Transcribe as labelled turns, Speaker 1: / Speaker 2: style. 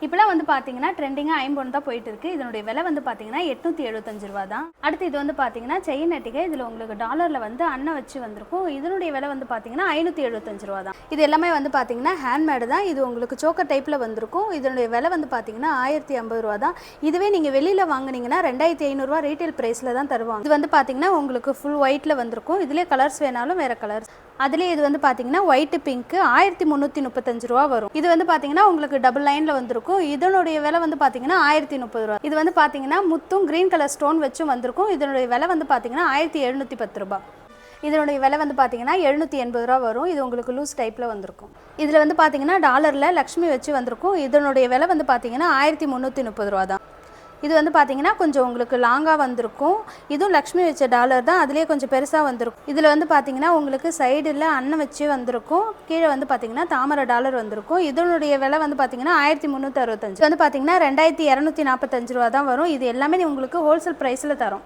Speaker 1: இப்போலாம் வந்து பார்த்தீங்கன்னா ட்ரெண்டிங்காக ஐம்பொன் தான் போயிட்டு இருக்கு. இதனுடைய விலை வந்து பார்த்தீங்கன்னா ரூ. 875 தான். அடுத்து இது வந்து பார்த்தீங்கன்னா செயின் நட்டிகை. இதில் உங்களுக்கு டாலரில் வந்து அன்னை வச்சு வந்திருக்கும். இதனுடைய விலை வந்து பார்த்தீங்கன்னா ரூ. 575 தான். இது எல்லாமே வந்து பார்த்தீங்கன்னா ஹேண்ட்மேடு தான். இது உங்களுக்கு சோக்கர் டைப்பில் வந்திருக்கும். இதனுடைய விலை வந்து பார்த்தீங்கன்னா ரூ. 1050 தான். இதுவே நீங்கள் வெளியில் வாங்குனீங்கன்னா ரூ. 2500 ரீட்டைல் ப்ரைஸில் தான் தருவாங்க. இது வந்து பார்த்தீங்கன்னா உங்களுக்கு ஃபுல் ஒயிட்டில் வந்திருக்கும். இதிலே கலர்ஸ் வேணாலும் வேறு கலர்ஸ். அதுலேயே இது வந்து பார்த்தீங்கன்னா ஒயிட்டு பிங்க்கு ரூ. 1335 வரும். இது வந்து பார்த்தீங்கன்னா உங்களுக்கு டபுள் லைனில் வந்திருக்கும். இதனுடைய விலை வந்து பார்த்தீங்கன்னா ரூ. 1030. இது வந்து பார்த்தீங்கன்னா முத்தும் கிரீன் கலர் ஸ்டோன் வச்சும் வந்திருக்கும். இதனுடைய விலை வந்து பார்த்தீங்கன்னா ரூ. 1710. இதனுடைய விலை வந்து பார்த்தீங்கன்னா ரூ. 780 வரும். இது உங்களுக்கு லூஸ் டைப்பில் வந்திருக்கும். இதில் வந்து பார்த்தீங்கன்னா டாலரில் லக்ஷ்மி வச்சு வந்திருக்கும். இதனுடைய விலை வந்து பார்த்தீங்கன்னா ரூ. 1330 தான். இது வந்து பார்த்தீங்கன்னா கொஞ்சம் உங்களுக்கு லாங்காக வந்திருக்கும். இதுவும் லக்ஷ்மி வச்ச டாலர் தான். அதுலேயே கொஞ்சம் பெருசாக வந்திருக்கும். இதில் வந்து பார்த்தீங்கன்னா உங்களுக்கு சைடில் அன்னம் வச்சு வந்திருக்கும். கீழே வந்து பார்த்தீங்கன்னா தாமரை டாலர் வந்திருக்கும். இதனுடைய விலை வந்து பார்த்தீங்கன்னா 1365. இது வந்து பார்த்தீங்கன்னா ரூ. 2245 தான் வரும். இது எல்லாமே உங்களுக்கு ஹோல்சேல் ப்ரைஸில் தரும்.